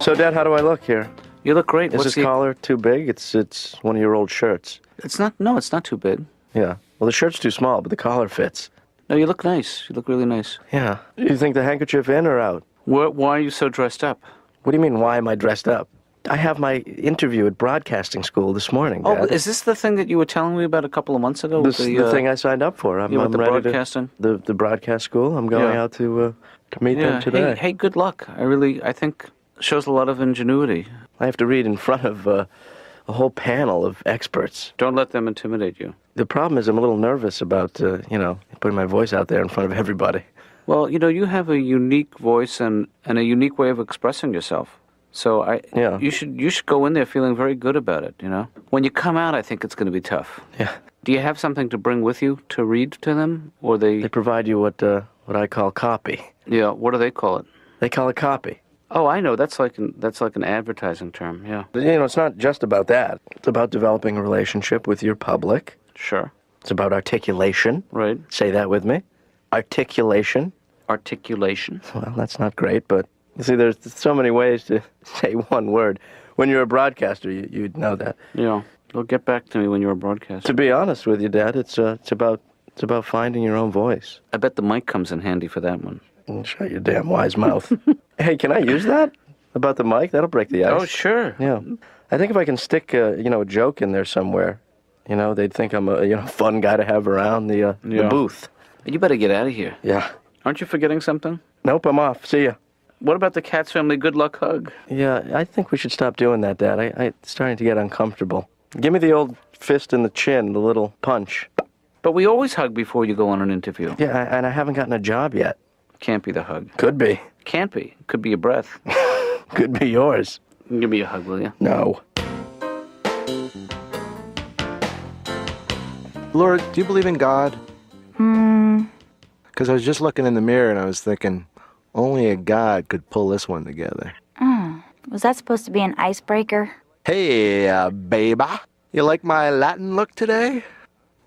So, Dad, how do I look here? You look great. Is this collar too big? It's one of your old shirts. It's not. No, it's not too big. Yeah. Well, the shirt's too small, but the collar fits. No, you look nice. You look really nice. Yeah. You think the handkerchief in or out? Why are you so dressed up? What do you mean, why am I dressed up? I have my interview at broadcasting school this morning, Dad. Oh, is this the thing that you were telling me about a couple of months ago? This is the thing I signed up for. I'm the ready broadcasting? The broadcast school. I'm going out to meet them today. Hey, good luck. I think shows a lot of ingenuity. I have to read in front of a whole panel of experts. Don't let them intimidate you. The problem is I'm a little nervous about, putting my voice out there in front of everybody. Well, you have a unique voice and a unique way of expressing yourself. So you should go in there feeling very good about it, When you come out, I think it's going to be tough. Yeah. Do you have something to bring with you to read to them? Or They provide you what I call copy. Yeah, what do they call it? They call it copy. Oh, I know. That's like an advertising term, yeah. It's not just about that. It's about developing a relationship with your public. Sure. It's about articulation. Right. Say that with me. Articulation. Articulation. Well, that's not great, but you see, there's so many ways to say one word. When you're a broadcaster, you'd know that. Yeah. They'll get back to me when you're a broadcaster. To be honest with you, Dad, it's about finding your own voice. I bet the mic comes in handy for that one. Shut your damn wise mouth. Hey, can I use that? About the mic? That'll break the ice. Oh, sure. Yeah. I think if I can stick, a joke in there somewhere, they'd think I'm a, fun guy to have around the booth. You better get out of here. Yeah. Aren't you forgetting something? Nope, I'm off. See ya. What about the Katz family good luck hug? Yeah, I think we should stop doing that, Dad. I'm starting to get uncomfortable. Give me the old fist in the chin, the little punch. But we always hug before you go on an interview. Yeah, and I haven't gotten a job yet. Can't be the hug. Could be. Can't be. Could be your breath. Could be yours. Give me a hug, will you? No. Laura, do you believe in God? Because I was just looking in the mirror and I was thinking, only a God could pull this one together. Was that supposed to be an icebreaker? Hey, baby. You like my Latin look today?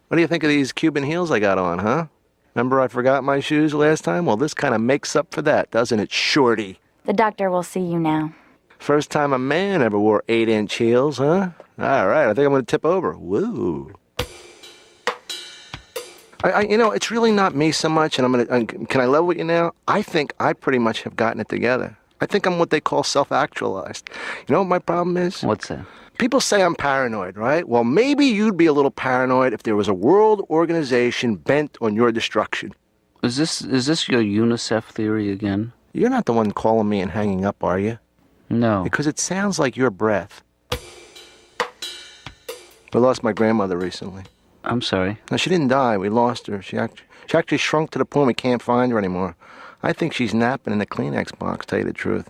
What do you think of these Cuban heels I got on, huh? Remember I forgot my shoes last time? Well, this kind of makes up for that, doesn't it, shorty? The doctor will see you now. First time a man ever wore 8-inch heels, huh? All right, I think I'm going to tip over. Woo. It's really not me so much, and can I level with you now? I think I pretty much have gotten it together. I think I'm what they call self-actualized. You know what my problem is? What's that? People say I'm paranoid, right? Well, maybe you'd be a little paranoid if there was a world organization bent on your destruction. Is this your UNICEF theory again? You're not the one calling me and hanging up, are you? No. Because it sounds like your breath. We lost my grandmother recently. I'm sorry. No, she didn't die. We lost her. She actually shrunk to the point we can't find her anymore. I think she's napping in the Kleenex box, tell you the truth.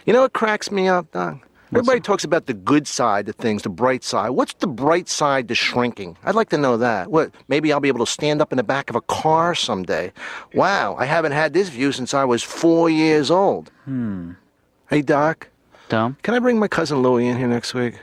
You know what cracks me up, Doc? Everybody talks about the good side of things, the bright side. What's the bright side to shrinking? I'd like to know that. What? Maybe I'll be able to stand up in the back of a car someday. Wow, I haven't had this view since I was 4 years old. Hey, Doc. Tom? Can I bring my cousin Louie in here next week?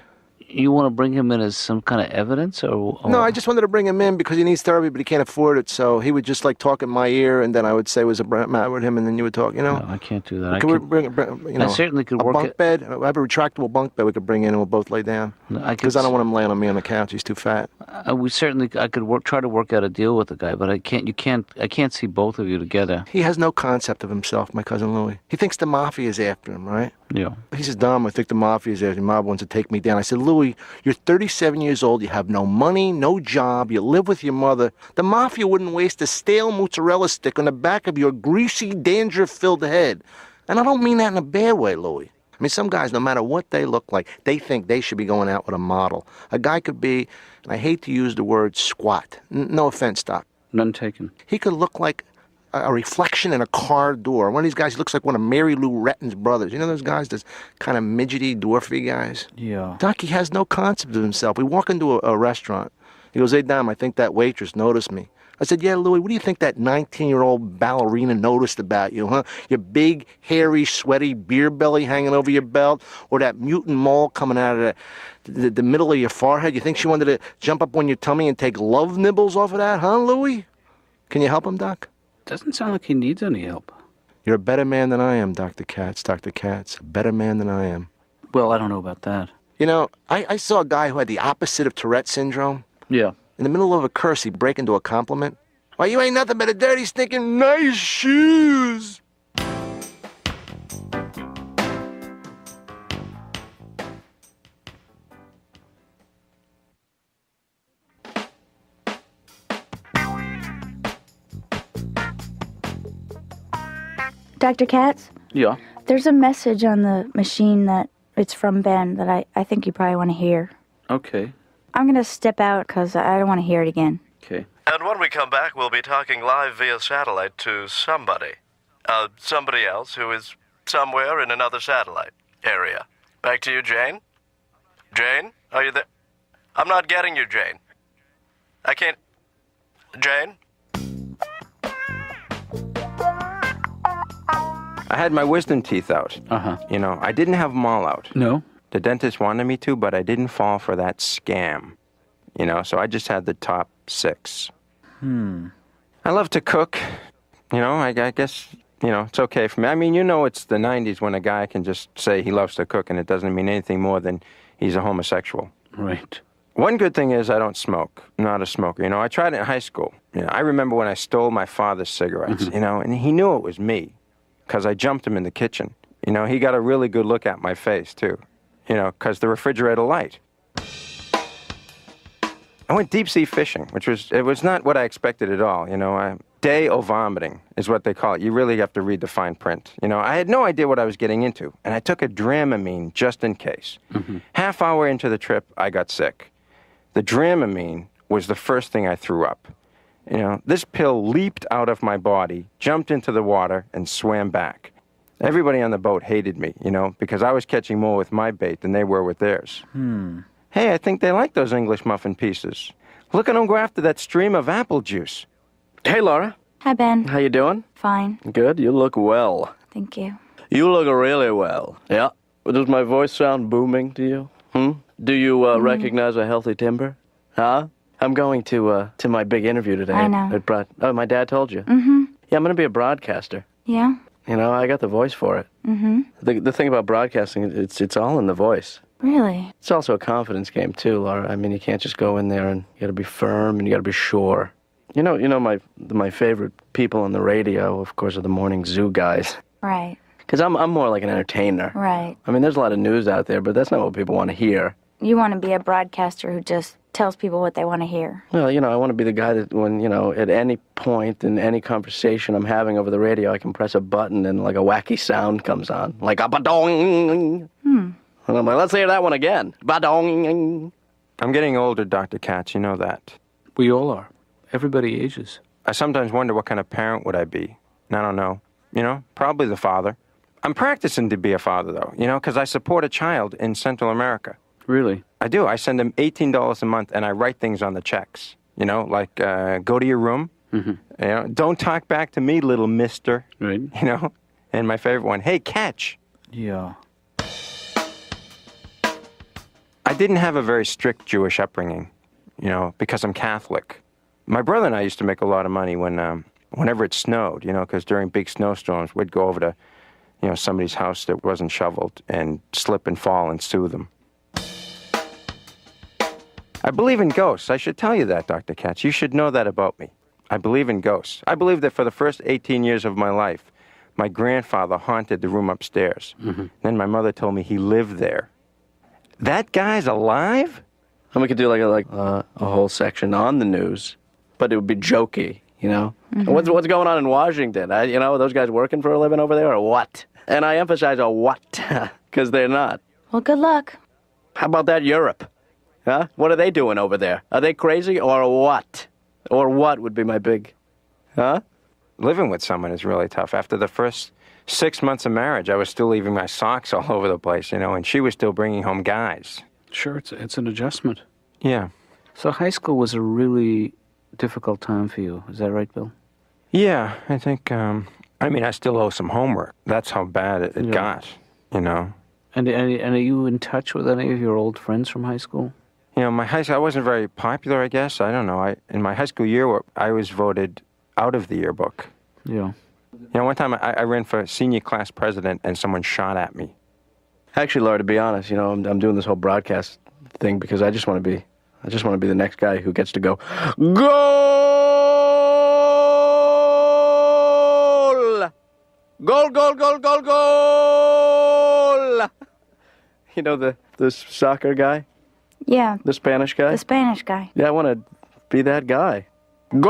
You want to bring him in as some kind of evidence, or? No, I just wanted to bring him in because he needs therapy, but he can't afford it. So he would just talk in my ear, and then I would say was a matter with him, and then you would talk. No, I can't do that. I certainly could work a bunk bed. I have a retractable bunk bed we could bring in, and we'll both lay down. Because I don't want him laying on me on the couch. He's too fat. I could try to work out a deal with the guy, but I can't see both of you together. He has no concept of himself, my cousin Louie. He thinks the mafia is after him, right? Yeah. He says, Dom, I think the mafia is after him. The mob wants to take me down. I said, Louie, you're 37 years old. You have no money, no job. You live with your mother. The mafia wouldn't waste a stale mozzarella stick on the back of your greasy, dandruff-filled head. And I don't mean that in a bad way, Louie. I mean, some guys, no matter what they look like, they think they should be going out with a model. A guy could be, and I hate to use the word squat. No offense, Doc. None taken. He could look like a reflection in a car door. One of these guys looks like one of Mary Lou Retton's brothers. You know those guys, those kind of midgety, dwarfy guys? Yeah. Doc, he has no concept of himself. We walk into a restaurant. He goes, hey, Dom, I think that waitress noticed me. I said, yeah, Louie, what do you think that 19-year-old ballerina noticed about you, huh? Your big, hairy, sweaty beer belly hanging over your belt, or that mutant mole coming out of the middle of your forehead? You think she wanted to jump up on your tummy and take love nibbles off of that, huh, Louie? Can you help him, Doc? Doesn't sound like he needs any help. You're a better man than I am, Dr. Katz. Dr. Katz, a better man than I am. Well, I don't know about that. You know, I saw a guy who had the opposite of Tourette syndrome. Yeah. In the middle of a curse, he'd break into a compliment. Why, you ain't nothing but a dirty, stinking nice shoes. Dr. Katz? Yeah. There's a message on the machine that it's from Ben that I think you probably want to hear. Okay. I'm going to step out because I don't want to hear it again. Okay. And when we come back, we'll be talking live via satellite to somebody. Somebody else who is somewhere in another satellite area. Back to you, Jane. Jane, are you there? I'm not getting you, Jane. I can't... Jane? I had my wisdom teeth out. Uh-huh. You know, I didn't have them all out. No? The dentist wanted me to, but I didn't fall for that scam. You know, so I just had the top 6. I love to cook. You know, I guess, you know, it's okay for me. I mean, you know, it's the 90s when a guy can just say he loves to cook and it doesn't mean anything more than he's a homosexual. Right. One good thing is I don't smoke. I'm not a smoker. You know, I tried it in high school. You know, I remember when I stole my father's cigarettes, you know, and he knew it was me because I jumped him in the kitchen. You know, he got a really good look at my face, too, you know, because the refrigerator light. I went deep-sea fishing, it was not what I expected at all, you know. Day of vomiting is what they call it. You really have to read the fine print. You know, I had no idea what I was getting into, and I took a Dramamine just in case. Half hour into the trip, I got sick. The Dramamine was the first thing I threw up. You know, this pill leaped out of my body, jumped into the water, and swam back. Everybody on the boat hated me, you know, because I was catching more with my bait than they were with theirs. Hey, I think they like those English muffin pieces. Look at them go after that stream of apple juice. Hey, Laura. Hi, Ben. How you doing? Fine. Good. You look well. Thank you. You look really well. Yeah. Does my voice sound booming to you? Do you recognize a healthy timbre? Huh? I'm going to my big interview today. I know. Oh, my dad told you? Yeah, I'm going to be a broadcaster. Yeah? You know, I got the voice for it. The thing about broadcasting, it's all in the voice. Really? It's also a confidence game, too, Laura. I mean, you can't just go in there and you got to be firm and you got to be sure. You know, my favorite people on the radio, of course, are the morning zoo guys. Right. Because I'm more like an entertainer. Right. I mean, there's a lot of news out there, but that's not what people want to hear. You want to be a broadcaster who just tells people what they want to hear. Well, you know, I want to be the guy that when, you know, at any point in any conversation I'm having over the radio, I can press a button and like a wacky sound comes on. Like a ba-dong. And I'm like, let's hear that one again. Ba-dong. I'm getting older, Dr. Katz, you know that. We all are. Everybody ages. I sometimes wonder what kind of parent would I be. And I don't know. You know, probably the father. I'm practicing to be a father, though, you know, because I support a child in Central America. Really? I do. I send him $18 a month, and I write things on the checks. You know, like, go to your room. You know, don't talk back to me, little mister. Right. You know? And my favorite one, hey, catch. Yeah. I didn't have a very strict Jewish upbringing, you know, because I'm Catholic. My brother and I used to make a lot of money whenever it snowed, you know, because during big snowstorms, we'd go over to, you know, somebody's house that wasn't shoveled and slip and fall and sue them. I believe in ghosts. I should tell you that, Dr. Katz. You should know that about me. I believe in ghosts. I believe that for the first 18 years of my life, my grandfather haunted the room upstairs. Then my mother told me he lived there. That guy's alive? And we could do like a whole section on the news, but it would be jokey, you know? What's going on in Washington? You know, those guys working for a living over there or what? And I emphasize a what, because they're not. Well, good luck. How about that Europe? Huh? What are they doing over there? Are they crazy or what? Or what would be my big... Huh? Living with someone is really tough. After the first 6 months of marriage, I was still leaving my socks all over the place, you know, and she was still bringing home guys. Sure, it's an adjustment. Yeah. So high school was a really difficult time for you. Is that right, Bill? Yeah, I think, I mean, I still owe some homework. That's how bad it got, you know. And are you in touch with any of your old friends from high school? You know, my high school, I wasn't very popular, I guess. I don't know. In my high school year, I was voted out of the yearbook. Yeah. You know, one time I ran for senior class president and someone shot at me. Actually, Laura, to be honest, you know, I'm doing this whole broadcast thing because I just want to be the next guy who gets to go, goal! Goal, goal, goal, goal, goal! You know, the soccer guy? Yeah, The Spanish guy? the Spanish guy. Yeah, I want to be that guy. Goal!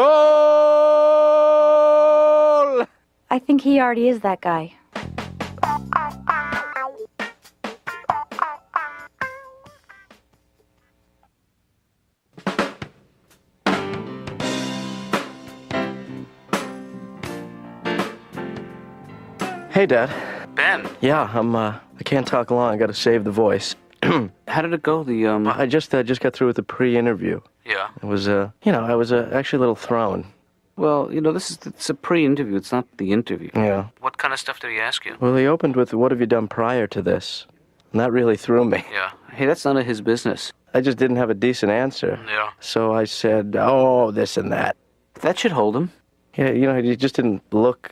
I think he already is that guy. Hey, Dad. Ben, Yeah, I can't talk long. I got to save the voice. how did it go? I just got through with the pre-interview. Yeah. It was, I was actually a little thrown. Well, you know, it's a pre-interview. It's not the interview. Yeah. What kind of stuff did he ask you? Well, he opened with, "What have you done prior to this?" And that really threw me. Yeah. Hey, that's none of his business. I just didn't have a decent answer. Yeah. So I said, "Oh, this and that." That should hold him. Yeah, you know, he just didn't look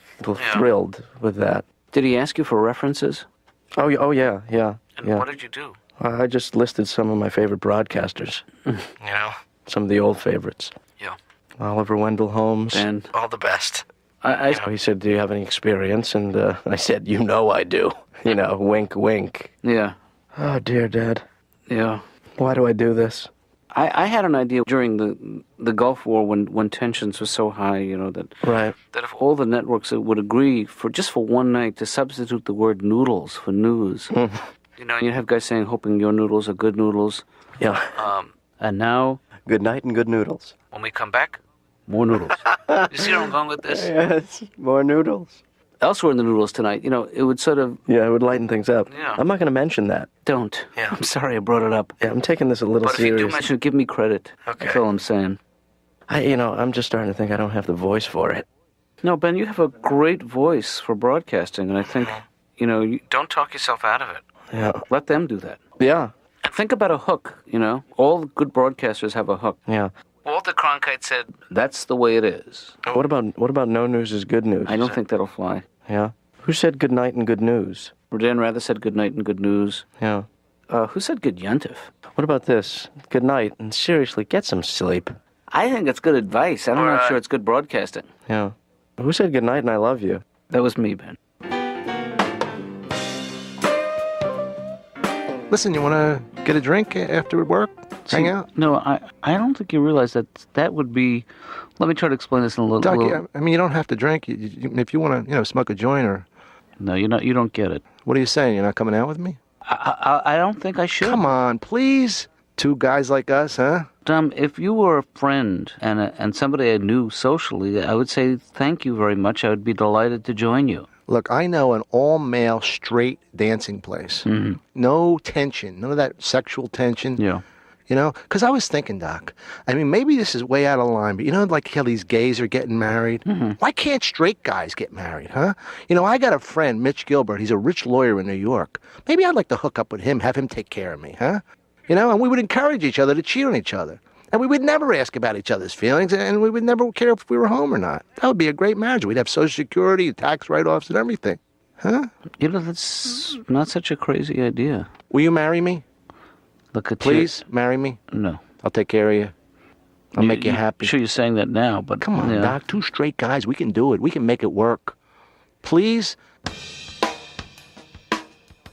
thrilled with that. Did he ask you for references? Oh, yeah. And Yeah. what did you do? I just listed some of my favorite broadcasters. You know, Some of the old favorites. Yeah. Oliver Wendell Holmes. Ben, all the best. He said, "Do you have any experience?" And I said, "You know I do." You know, wink, wink. yeah. Oh, dear Dad. Yeah. Why do I do this? I had an idea during the Gulf War when tensions were so high, you know, that Right. if all the networks would agree for one night to substitute the word noodles for news. You know, you'd have guys saying, hoping your noodles are good noodles. Yeah. And now, Good night and good noodles. when we come back, more noodles. You see where I'm going with this? Yes, more noodles. Elsewhere in the noodles tonight, you know, it would sort of, Yeah, it would lighten things up. Yeah. I'm not going to mention that. don't. Yeah. I'm sorry I brought it up. Yeah, I'm taking this a little But if you serious. do mention it, give me credit. Okay. That's all I'm saying. I'm just starting to think I don't have the voice for it. No, Ben, you have a great voice for broadcasting, and I think, you know, you don't talk yourself out of it. Yeah. Let them do that. Yeah. And think about a hook, you know. All good broadcasters have a hook. Yeah. Walter Cronkite said, that's the way it is. What about no news is good news? I don't think that'll fly. Yeah. Who said good night and good news? Dan Rather said good night and good news. Yeah. Who said good yuntif? What about this? Good night and seriously, get some sleep. I think it's good advice. I'm not Alright. sure it's good broadcasting. Yeah. Who said good night and I love you? That was me, Ben. Listen, you want to get a drink after work? Hang out? No, I don't think you realize that would be... Let me try to explain this in a little... Doc, I mean, you don't have to drink. If you want to, smoke a joint or... No, you don't get it. What are you saying? You're not coming out with me? I don't think I should. Come on, please. Two guys like us, huh? Tom, if you were a friend and somebody I knew socially, I would say thank you very much. I would be delighted to join you. Look, I know an all-male straight dancing place. Mm-hmm. No tension. None of that sexual tension. Yeah. You know? Because I was thinking, Doc, I mean, maybe this is way out of line, but you know, like how these gays are getting married? Mm-hmm. Why can't straight guys get married, huh? You know, I got a friend, Mitch Gilbert. He's a rich lawyer in New York. Maybe I'd like to hook up with him, have him take care of me, huh? You know, and we would encourage each other to cheat on each other. And we would never ask about each other's feelings, and we would never care if we were home or not. That would be a great marriage. We'd have Social Security, tax write-offs, and everything. Huh? You know, that's not such a crazy idea. Will you marry me? Look at Please, marry me. you. No. I'll take care of you. I'll make you happy. Sure, you're saying that now, but Come on, yeah. Doc. Two straight guys. We can do it. We can make it work. Please?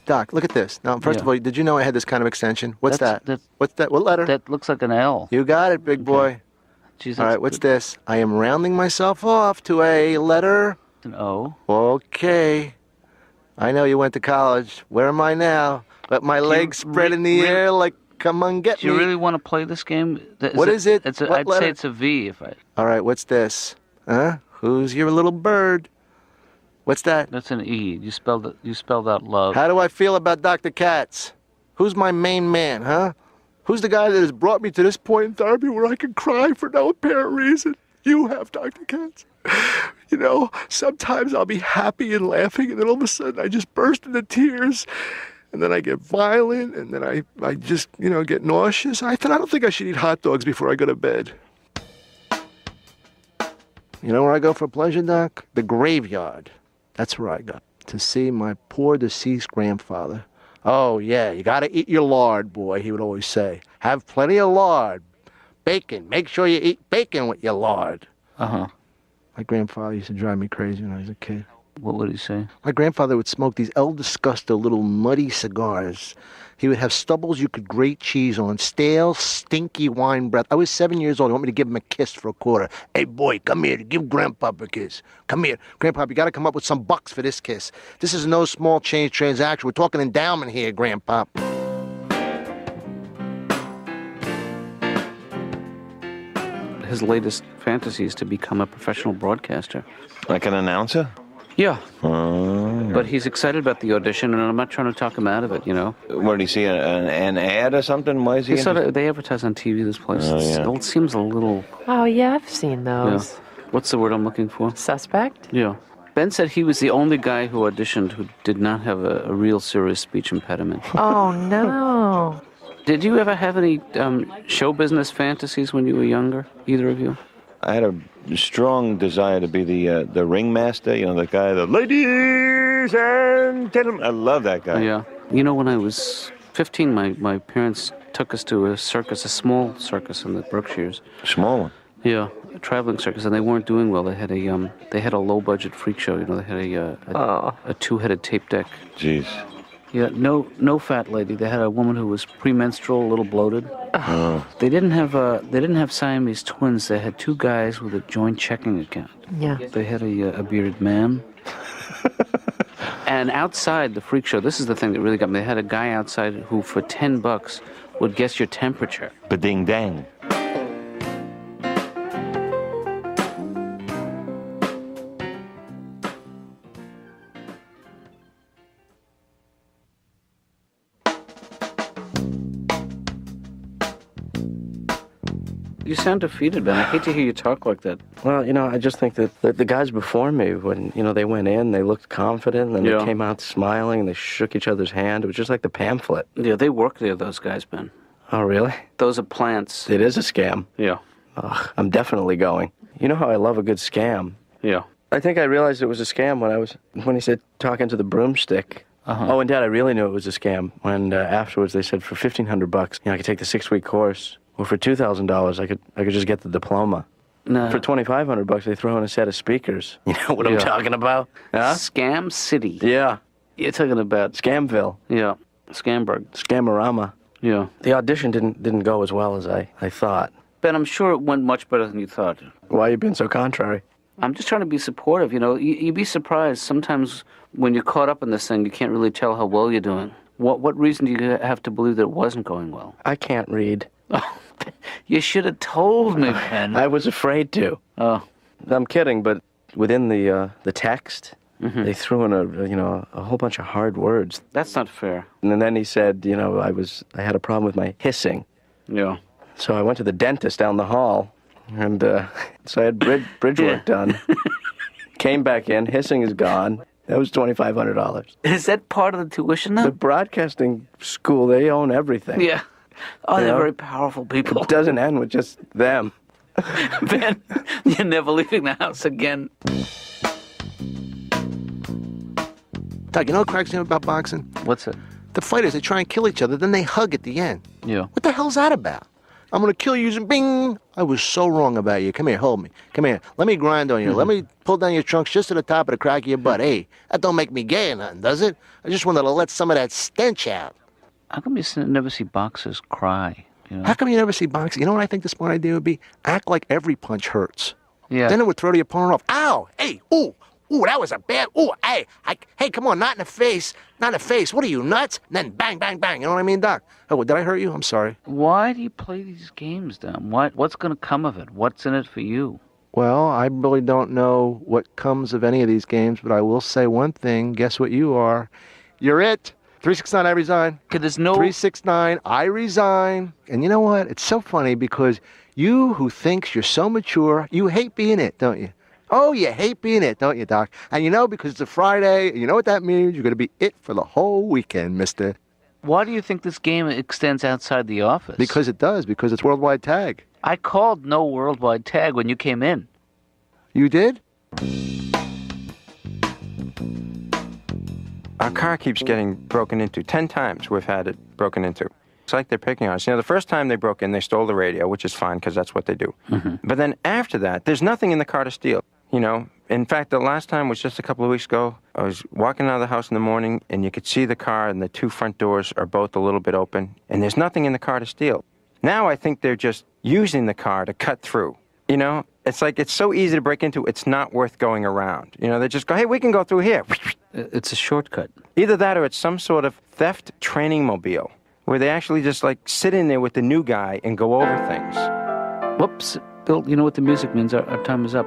Doc, look at this. Now, first of all, did you know I had this kind of extension? What's that? What's that? What letter? That looks like an L. You got it, big boy. Jeez, All right, what's this? I am rounding myself off to a letter. an O? Okay. I know you went to college. Where am I now? Let my legs spread in the air like, come on, get Do you me. really want to play this game? What is it? It's What I'd letter? say it's a V. If I. All right, what's this? Huh? Who's your little bird? What's that? That's an E. You spelled out love. How do I feel about Dr. Katz? Who's my main man, huh? Who's the guy that has brought me to this point in therapy where I can cry for no apparent reason? You have, Dr. Katz. You know, sometimes I'll be happy and laughing, and then all of a sudden I just burst into tears, and then I get violent, and then I just, get nauseous. I don't think I should eat hot dogs before I go to bed. You know where I go for pleasure, Doc? The graveyard. That's where I go. To see my poor deceased grandfather. Oh, yeah, you gotta eat your lard, boy, he would always say. Have plenty of lard. Bacon. Make sure you eat bacon with your lard. Uh-huh. My grandfather used to drive me crazy when I was a kid. What would he say? My grandfather would smoke these El Disgusto little muddy cigars. He would have stubbles you could grate cheese on, stale, stinky wine breath. I was 7 years old. He wanted me to give him a kiss for a quarter. Hey, boy, come here. Give Grandpapa a kiss. Come here. Grandpapa, you got to come up with some bucks for this kiss. This is no small change transaction. We're talking endowment here, Grandpop. His latest fantasy is to become a professional broadcaster. Like an announcer? Yeah. But he's excited about the audition, and I'm not trying to talk him out of it, you know. Where did he see an ad or something? Why is he They advertise on TV, this place. Oh, yeah. It seems a little... Oh, yeah, I've seen those. Yeah. What's the word I'm looking for? Suspect? Yeah. Ben said he was the only guy who auditioned who did not have a real serious speech impediment. Oh, no. Did you ever have any show business fantasies when you were younger, either of you? I had a strong desire to be the ringmaster, you know, the guy, the ladies and gentlemen. I love that guy. Yeah. You know, when I was 15, my parents took us to a circus, a small circus in the Berkshires. Small one. Yeah, a traveling circus, and they weren't doing well. They had a low-budget freak show. You know, they had a two-headed tape deck. Jeez. Yeah, no fat lady. They had a woman who was premenstrual, a little bloated. Oh. They didn't have Siamese twins. They had two guys with a joint checking account. Yeah. They had a bearded man. And outside the freak show, this is the thing that really got me. They had a guy outside who, for $10, would guess your temperature. Ba-ding dang. You sound defeated, Ben. I hate to hear you talk like that. Well, you know, I just think that the guys before me, when, you know, they went in, they looked confident, and Yeah. they came out smiling, and they shook each other's hand. It was just like the pamphlet. Yeah, they work there, those guys, Ben. Oh, really? Those are plants. It is a scam. Yeah. Ugh, I'm definitely going. You know how I love a good scam. Yeah. I think I realized it was a scam when he said talking to the broomstick. Uh-huh. Oh, and Dad, I really knew it was a scam when afterwards they said for $1,500, you know, I could take the 6-week course, or for $2,000, I could just get the diploma. No. For $2,500, they throw in a set of speakers. You know what I'm Yeah. talking about? Huh? Scam City. Yeah, You're talking about... Scamville, Yeah. Scamberg. Scamorama. Yeah. The audition didn't go as well as I thought. Ben, I'm sure it went much better than you thought. Why are you being so contrary? I'm just trying to be supportive. You know, you'd be surprised. Sometimes when you're caught up in this thing, you can't really tell how well you're doing. What reason do you have to believe that it wasn't going well? I can't read. Oh, you should have told me, Ben. I was afraid to. Oh. I'm kidding, but within the text, they threw in a whole bunch of hard words. That's not fair. And then he said, you know, I had a problem with my hissing. Yeah. So I went to the dentist down the hall, and so I had bridge work done. Came back in, hissing is gone. That was $2,500. Is that part of the tuition, The though? broadcasting school, they own everything. Yeah. Oh, they're know? very powerful people. It doesn't end with just them. Ben, you're never leaving the house again. Doug, you know what cracks me up about boxing? What's it? The fighters, they try and kill each other, then they hug at the end. Yeah. What the hell's that about? I'm going to kill you using bing. I was so wrong about you. Come here, hold me. Come here. Let me grind on you. Let me pull down your trunks just to the top of the crack of your butt. Hey, that don't make me gay or nothing, does it? I just wanted to let some of that stench out. How come you never see boxers cry? You know? How come you never see boxing? You know what I think the smart idea would be? Act like every punch hurts. Yeah. Then it would throw the opponent off. Ow! Hey! Ooh! Ooh, that was a bad... Ooh, hey! Hey, come on, not in the face. Not in the face. What are you, nuts? And then bang, bang, bang. You know what I mean, Doc? Oh, did I hurt you? I'm sorry. Why do you play these games, then? What's going to come of it? What's in it for you? Well, I really don't know what comes of any of these games, but I will say one thing. Guess what you are? You're it. 369, I resign. There's no... 369, I resign. And you know what? It's so funny because you who thinks you're so mature, you hate being it, don't you? Oh, you hate being it, don't you, Doc? And you know, because it's a Friday, you know what that means? You're going to be it for the whole weekend, mister. Why do you think this game extends outside the office? Because it does, because it's worldwide tag. I called no worldwide tag when you came in. You did? Our car keeps getting broken into. 10 times we've had it broken into. It's like they're picking on us. You know, the first time they broke in, they stole the radio, which is fine because that's what they do. But then after that, there's nothing in the car to steal. You know, in fact, the last time was just a couple of weeks ago. I was walking out of the house in the morning, and you could see the car, and the two front doors are both a little bit open, and there's nothing in the car to steal. Now I think they're just using the car to cut through. You know, it's like it's so easy to break into, it's not worth going around. You know, they just go, hey, we can go through here. It's a shortcut. Either that or it's some sort of theft training mobile where they actually just like sit in there with the new guy and go over things. Whoops. Bill, you know what the music means. Our time is up.